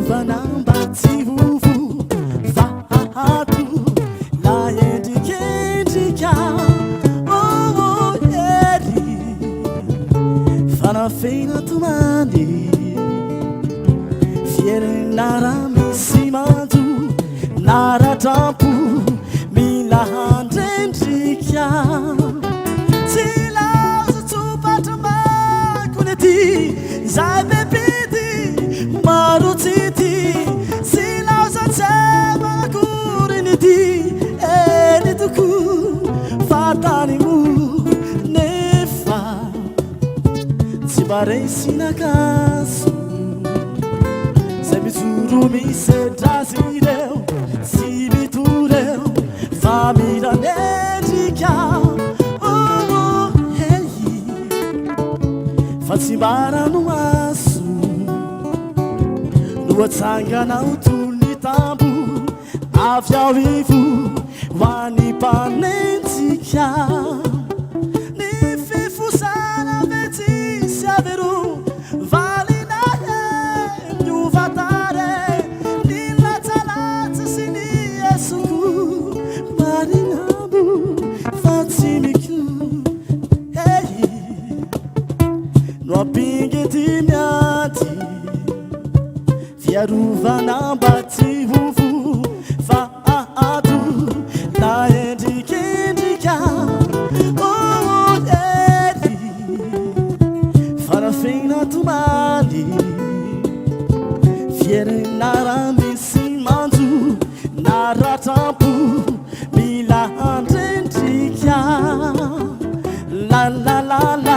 Fiaruvanambativuvu Fahatu Laendikendika Oh Eri Fanafeina tumani Fiere narami simantu Naratampu Milahandendika Zai bebidi marutiti silauza tsema kuriniti enituku fatanimu nefa Zibarei sinakasu Zemizuru mi sedazireu Zibitureu família médica Fatsimbara no maço No atsangana utuli tambo Avy ao vivo Wanipanentsika Ny fifosana vetsy sy avero Valina miovatare Ny latsalatsa sy ny esoko Marinambo fatsimiko Noapingety miaty Fiaruvanambativuvu Fahatu Laendikendika Oh Eri Farafeina tumani Fiere narami simantu Naratampu Milahandendika La la la la